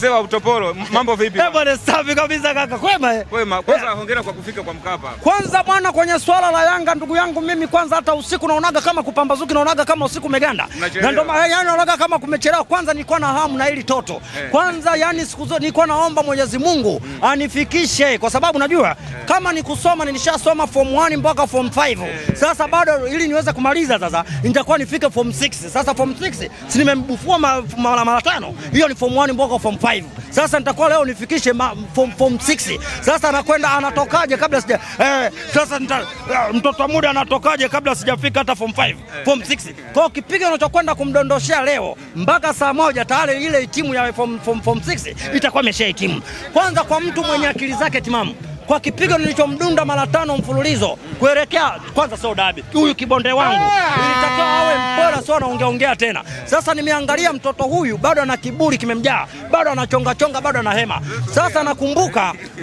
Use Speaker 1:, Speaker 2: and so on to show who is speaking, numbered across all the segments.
Speaker 1: Sewa Utopolo, mambo vipi?
Speaker 2: Bwana safi kabisa kaka. Kwema.
Speaker 1: Kwema. Kwanza hongera kwa kufika kwa Mkapa.
Speaker 2: Kwanza bwana, kwenye swala la Yanga ndugu yangu mimi kwanza hata usiku naonaga kama kupambazuki, naonaga kama usiku meganda. Na ndio maana yani naonaga kama kumechelewa. Kwanza nilikuwa na hamu na hili toto. Kwanza yani siku zote nilikuwa naomba Mwenyezi Mungu anifikishe kwa sababu najua kama ni kusoma nilishasoma form 1 mpaka form 5. Sasa bado ili niweze kumaliza sasa nitakuwa nifike form 6. Sasa form 6 si nimembufua mara 5. Hiyo ni form 1 mpaka form 5. Sasa nitakuwa leo nifikishe form 6. Sasa anakwenda anatokaje kabla sija sasa mtoto muda anatokaje kabla sijafika hata form 5 form 6. Kwa kipiga unachokwenda kumdondoshea leo mpaka saa 1 tayari ile timu ya form 6 itakuwa imeshahitimu. Kwanza kwa mtu mwenye akili zake timamu, kwa kipigo nilichomdunda mara 5 mfululizo kuelekea kwanza sio dabi. Huyu kibonde wangu ilitakiwa awe mpora, sio anaongea tena. Sasa nimeangalia mtoto huyu bado ana kiburi kimemjaa, bado anachonga chonga, bado ana hema. Sasa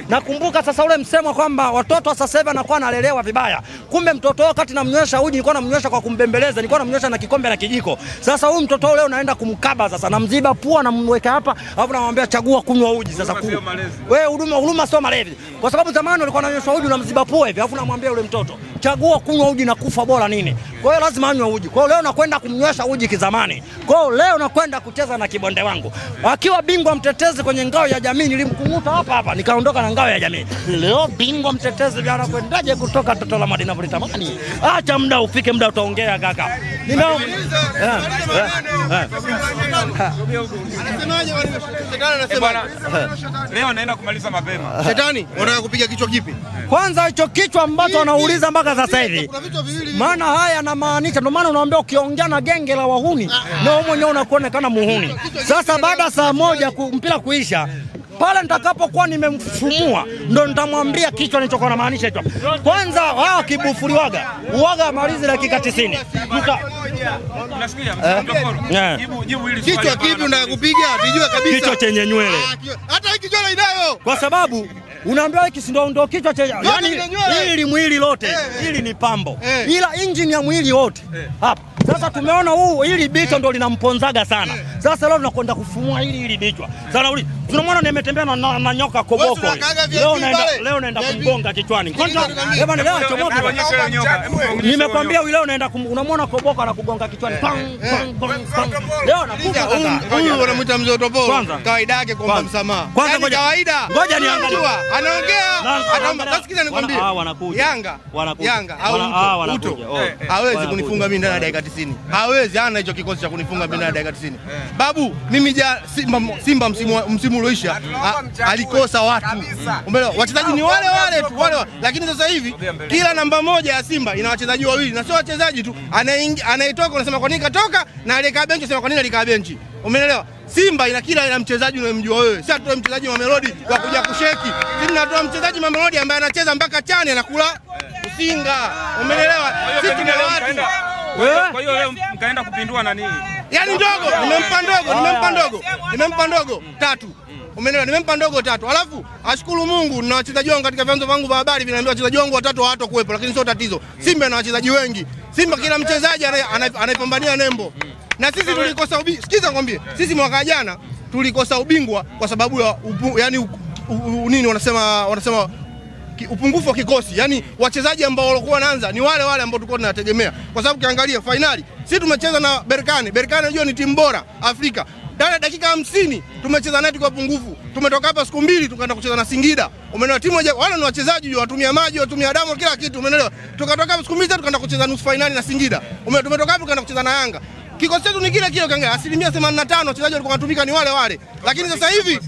Speaker 2: nakumbuka sasa ule msemo kwamba watoto sasa hivi anakuwa analelewa vibaya. Kumbe mtoto wakati namnywesha uji nilikuwa namnywesha kwa kumbembeleza, nilikuwa namnywesha na kikombe na kijiko. Sasa huyu mtoto leo naenda kumkaba sasa, namziba pua namweka hapa, alafu namwambia chagua kunywa uji sasa. Wewe huruma sio malezi. Kwa sababu zamani walikuwa wananyosha uji unamziba pua hivi, alafu namwambia yule mtoto chagua kunywa uji na kufa bora nini. Kwa hiyo lazima anywe uji. Kwa hiyo leo nakwenda kumnywesha uji kizamani. Kwa hiyo leo nakwenda kucheza na kibonde wangu. Akiwa bingwa mtetezi kwenye ngao ya jamii nilimkunguta hapa nikaondoka na ngao ya jamii. Leo bingwa mtetezi bwana kwendaje kutoka toto la Madina Britamani. Acha muda ufike, muda utaongea kaka.
Speaker 1: Leo naenda kumaliza mapema.
Speaker 3: Shetani, unataka kupiga kichwa kipi?
Speaker 2: Kwanza hicho kichwa ambacho wanauliza mpaka sasa hivi. Maana haya anamaanisha, ndio maana unaambia ukiongea na genge la wahuni na wewe mwenyewe unakuonekana muhuni. Sasa baada saa 1 mpira kuisha, pale nitakapokuwa nimemfumua ndo nitamwambia kichwa nilichokuwa namaanisha hicho. Kwanza hao kibufuliwaga uwaga malizi dakika 90.
Speaker 1: Unasikia?
Speaker 3: Jibu hili kichwa kipi unataka kupiga? Tujue kabisa.
Speaker 2: Kichwa chenye nywele.
Speaker 3: Hata hiki kichwa inayo.
Speaker 2: Kwa sababu unaambiwa hiki si ndo kichwa cha yani hili mwili lote hili ni pambo. Ila engine ya mwili wote hapa. Sasa tumeona hili bichwa ndo linamponzaga sana. Sasa leo tunakwenda kufumua hili bichwa. Sasa tunamwona nimetembea na nyoka koboko. Leo naenda kumgonga kichwani. Kwanza leo chomoke. Nimekwambia leo naenda unamwona koboko anakugonga kichwani. Leo nakufa
Speaker 3: huyu wanamuita mzee Utopolo. Kawaida yake kuomba msamaha. Kwanza kawaida.
Speaker 2: Ngoja niangalie.
Speaker 3: Anaongea. Ataomba. Tasikiza nikwambie. Yanga au Uto hawezi kunifunga mimi ndani ya dakika 90. Hawezi, hana hicho kikosi cha kunifunga mimi ndani ya dakika 90. Babu, mimi Simba msimu ulioisha alikosa watu. Umeelewa? Wachezaji ni wale tu, lakini sasa hivi kila namba 1 ya Simba ina wachezaji wawili, na sio wachezaji tu. Anayetoka unasema kwa nini katoka, na alikaa benchi unasema kwa nini alikaa benchi. Umeelewa? Simba ina mchezaji unayemjua wewe. Sasa tutoe mchezaji wa Melody wa kuja kusheki. Sisi tunatoa mchezaji wa Melody ambaye anacheza mpaka chani anakula usinga. Umeelewa? Sisi tuna watu.
Speaker 1: Kwa hiyo leo mkaenda kupindua na nini?
Speaker 3: Yaani ndogo, nimempa ndogo 3. Umeelewa? Nimempa ndogo 3. Alafu ashukuru Mungu na wachezaji wangu katika vyanzo vangu vya habari vinaambia wachezaji wangu 3 hawatakuwepo, lakini sio tatizo. Simba na wachezaji wengi. Simba kila mchezaji anaipambania nembo. Na sisi tulikosa sikiza ngwambie. Sisi mwaka jana tulikosa ubingwa kwa sababu ya nini wanasema upungufu wa kikosi. Yaani wachezaji ambao walikuwa wanaanza ni wale ambao tulikuwa tunategemea. Kwa sababu kiangalia finali, sisi tumecheza na Berkane. Berkane unajua ni timu bora Afrika. Ndani ya dakika 50 tumecheza naye kwa pungufu. Tumetoka hapa siku 2 tukaenda kucheza na Singida. Umeelewa? Timu moja wale ni wachezaji watumia maji, watumia damu, kila kitu. Umeelewa? Tukatoka hapa siku 2 tukaenda kucheza nusu finali na Singida. Umeelewa? Tumetoka hapa tukaenda kucheza na Yanga. Kikosi chetu ni kile ukiangalia 85% wachezaji walikuwa wanatumika ni wale. Lakini sasa hivi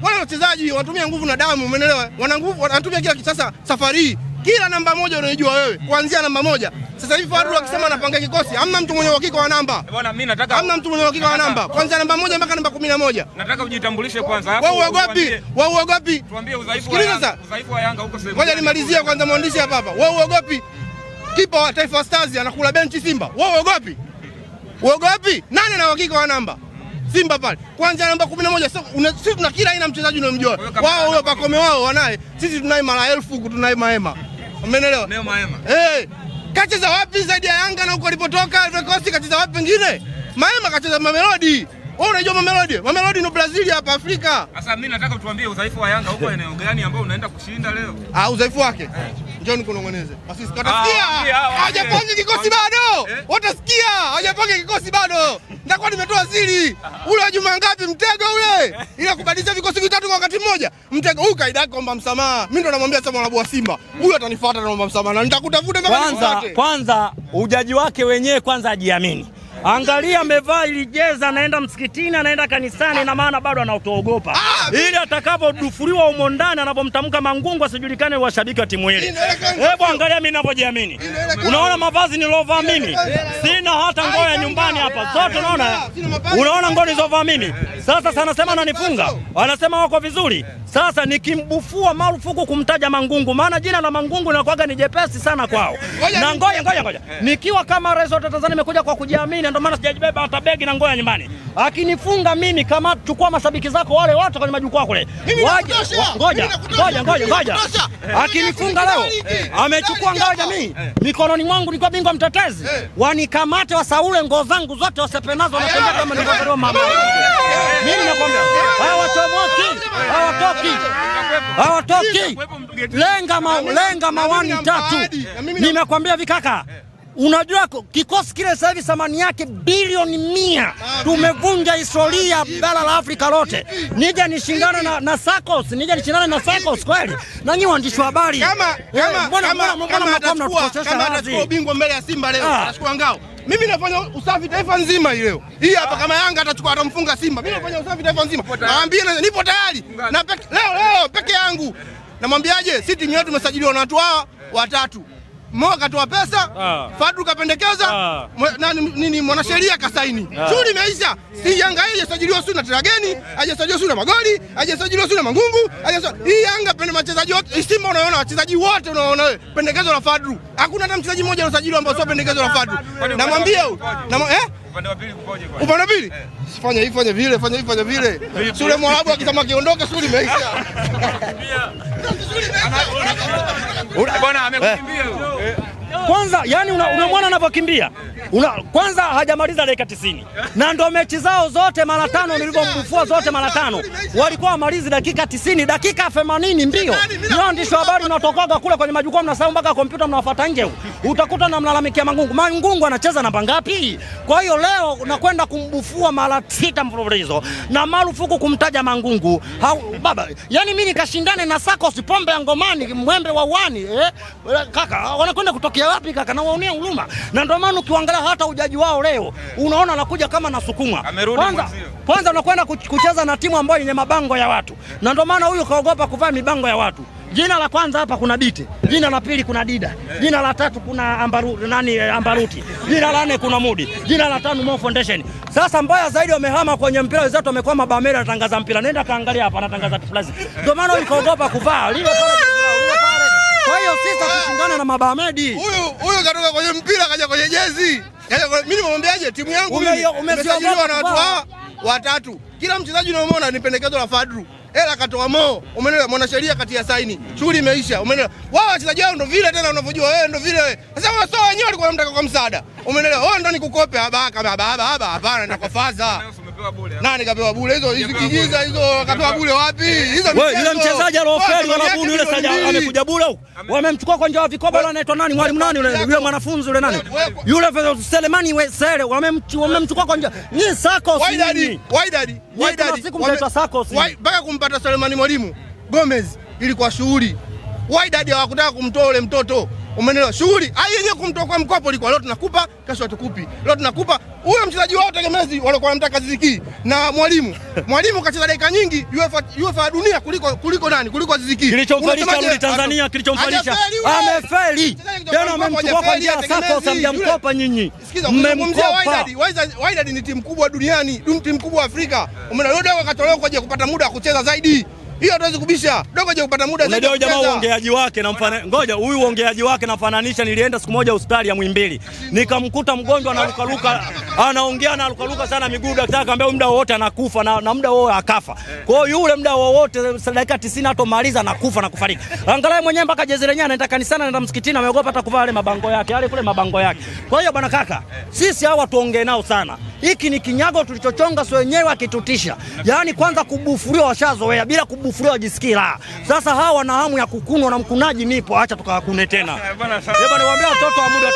Speaker 3: wale wachezaji wanatumia nguvu na damu, umeelewa? Wana nguvu, wanatumia kila kisasa. Safari kila namba 1 unayojua wewe, kuanzia namba 1. Sasa hivi Fadlu akisema anapanga kikosi, hamna mtu mwenye uhakika wa namba.
Speaker 1: Bwana mimi nataka
Speaker 3: hamna mtu mwenye uhakika wa namba. Kuanzia namba 1 mpaka namba 11.
Speaker 1: Nataka ujitambulishe kwanza hapo.
Speaker 3: Wewe uogopi?
Speaker 1: Tuambie udhaifu wa Yanga huko sasa.
Speaker 3: Ngoja nimalizie kwanza mwandishi hapa. Wewe uogopi? Kipa wa Taifa Stars anakula benchi Simba. Wewe uogopi? Nani ana uhakika wa namba? Simba pale. Kwanza namba 11 sisi tuna kila aina mchezaji unayomjua. Wao huyo Pakome wao wanaye. Sisi tunaye mara 1000 huku tunaye Mahema. Umeelewa?
Speaker 1: Neo Mahema.
Speaker 3: Kacheza wapi zaidi ya Yanga na huko alipotoka? Vikosi kacheza wapi pengine? Mahema kacheza Melody. Wewe unajua Mamelodi? Mamelodi ni Brazil hapa Afrika.
Speaker 1: Sasa mimi nataka utuambie udhaifu wa Yanga huko eneo gani ambao unaenda kushinda leo?
Speaker 3: Udhaifu wake. Njoo nikunong'oneze. Basi utasikia. Hajapanga kikosi bado. Watasikia. Hajapanga kikosi bado. Nitakuwa nimetoa siri. Ule wa Juma ngapi mtego ule? Ila kubadilisha vikosi vitatu kwa wakati mmoja. Mtego huyu kaida yake omba msamaha. Mimi ndo namwambia sasa mwanabu wa Simba. Huyu atanifuata na omba msamaha. Na nitakutafuta
Speaker 2: kama kwanza ujaji wake wenyewe kwanza ajiamini. Angalia amevaa ili jezi, anaenda msikitini, anaenda kanisani, na maana bado anaotoogopa. Ili atakapodufuliwa humo ndani anapomtamka Mangungu asijulikane washabiki wa timu ile. Hebu angalia mimi ninapojiamini. Unaona mavazi nilovaa mimi? Sina hata nguo ya nyumbani hapa. Zote unaona? Unaona nguo nilizovaa mimi? Sasa anasema ananifunga. Anasema wako vizuri. Sasa nikimbufua marufuku kumtaja Mangungu, maana jina la Mangungu linakuwa ni jepesi sana kwao. Na ngoja. Nikiwa kama rais wa Tanzania nimekuja kwa kujiamini, ndio maana sijajibeba hata begi na ngoja nyumbani. Akinifunga mimi, kama chukua mashabiki zako wale wote kwenye majukwaa kule. Ngoja. Akinifunga leo, amechukua ngao jamii. Mikononi mwangu nilikuwa bingwa mtetezi. Wanikamate wasaule ngoo zangu zote wasepenazo na kwenda kama nilivyopewa mama. Mimi nakwambia, hawatoki. Lenga mawani tatu. Nimekwambia vikaka. Unajua kikosi kile sasa hivi thamani yake bilioni 100. Tumevunja historia bara la Afrika lote. Nije nishindane na Sakos, kweli. Na nyinyi waandishi wa habari.
Speaker 3: Kama atachukua ubingwa mbele ya Simba leo, atachukua ngao. Mimi nafanya usafi taifa nzima leo. Hii hapa kama Yanga atamfunga Simba. Mimi nafanya usafi taifa nzima. Naambia nipo tayari. Na leo peke yangu. Namwambiaje? Si timu yetu tumesajiliwa na watu hawa watatu. Mmoja katoa pesa, Fadru kapendekeza, nini mwanasheria kasaini. Shughuli imeisha. Si Yanga hii hajasajiliwa sio na Trageni, hajasajiliwa sio na Magoli, hajasajiliwa sio na Mangungu, hii Yanga pende wachezaji wote. Simba unaona wachezaji wote unaona wewe. Pendekezo la Fadru. Hakuna hata mchezaji mmoja anasajiliwa ambao sio pendekezo la Fadru. Namwambia upande wa pili kupoje kwa? Upande wa pili? Fanya hivi fanya vile. Sule Mwarabu akisema kiondoka shughuli imeisha.
Speaker 1: Bwana amekukimbia.
Speaker 2: Kwanza yani unamwona anapokimbia. Kwanza hajamaliza dakika 90. Na ndio mechi zao zote mara 5 nilivyomfufua zote mara 5. Walikuwa wamalizi dakika 90, dakika 80 mbio. Ndio ndisho habari mnatokaga kule kwenye majukwaa mnasahau mpaka kompyuta mnawafuata nje. Utakuta na mlalamikia Mangungu. Mangungu anacheza namba ngapi? Kwa hiyo leo nakwenda kumbufua mara 6 mfululizo na marufuku kumtaja Mangungu. Baba, yani mimi nikashindane na Sakos pombe ya ngomani mwembe wa uani kaka wanakwenda kutokea wapi kaka? Na waonea huruma. Na ndio maana ukiangalia hata ujaji wao leo unaona anakuja kama anasukumwa. Kwanza unakwenda kucheza na timu ambayo yenye mabango ya watu. Na ndio maana huyu kaogopa kuvaa mibango ya watu. Jina la kwanza hapa kuna Bite, jina la pili kuna Dida, jina la tatu kuna Ambaruti, jina la 4 kuna Mudi, jina la 5 Mo Foundation. Sasa mbaya zaidi wamehama kwenye mpira, wenzetu wamekuwa mabamera anatangaza mpira. Nenda kaangalia hapa anatangaza Tiflazi. Ndio maana huyu kaogopa kuvaa lile pale. Kwa hiyo sisi tushindana na mabamedi.
Speaker 3: Huyu katoka kwenye mpira kaja kwenye jezi. Mimi nimemwambiaje timu yangu umesajiliwa na watu hawa watatu. Kila mchezaji unaomwona ni pendekezo la Fadru. Ela katoa Mo, umeelewa, mwanasheria kati ya saini. Shughuli imeisha, umeelewa. Wao wachezaji wao ndio vile tena unavyojua wewe ndio vile. Sasa wao sio wenyewe walikuwa wanamtaka kwa msaada. Umeelewa? Wao ndio nikukope hapana na kwa faza. Nani kapewa bure hizo kijiza hizo kapewa bure wapi? Hizo
Speaker 2: wewe yule mchezaji alofeli wanabuni yule saja amekuja bure huko. Wamemchukua kwa njia ya vikoba yule anaitwa nani? Mwalimu nani yule mwanafunzi yule nani? Yule Selemani Sele wamemchukua kwa njia. Ni Sakos nini? Wydad. Siku mtaitwa Sakos.
Speaker 3: Mpaka kumpata Selemani Mwalimu Gomez ilikuwa shughuli. Wydad hawakutaka kumtoa yule mtoto. Umeelewa? Shughuli yenyewe kumtoa kwa mkopo ilikuwa leo tunakupa, kesho hatukupi. Leo tunakupa huyo mchezaji wao tegemezi walikuwa wanamtaka Ziziki na Mwalimu kacheza dakika nyingi UEFA dunia kuliko nani? Kuliko Ziziki.
Speaker 2: Kilichomfalisha Tanzania kilichomfalisha amefeli. Tena amemchukua kwa njia Sakos amjamkopa nyinyi. Mmemkopa.
Speaker 3: Wydad ni timu kubwa duniani, timu kubwa Afrika. Umeelewa? Leo akatolewa kwa ajili ya kupata muda wa kucheza zaidi. Hiyo hatuwezi kubisha. Dogo je kupata muda
Speaker 2: zaidi. Unajua jamaa uongeaji wake na ngoja huyu uongeaji wake namfananisha, nilienda siku moja hospitali ya Muhimbili. Nikamkuta mgonjwa anaongea na lukaluka sana miguu, daktari akamwambia muda wote anakufa na muda wote akafa. Kwa hiyo yule muda wote dakika 90 hatomaliza anakufa na kufariki. Angalau mwenyewe mpaka jezi lenyewe anaenda kanisani anaenda msikitini ameogopa hata kuvaa yale mabango yake. Yale kule mabango yake. Kwa hiyo bwana kaka, sisi hawa tuongee nao sana. hiki ni kinyago tulichochonga sio wenyewe akitutisha. Yaani kwanza kubufuliwa washazoea, bila kubufuliwa wajisikira. Sasa hawa wana hamu ya kukunwa na mkunaji nipo, acha tukawakune tena. Bwana niwaambia watoto wa muda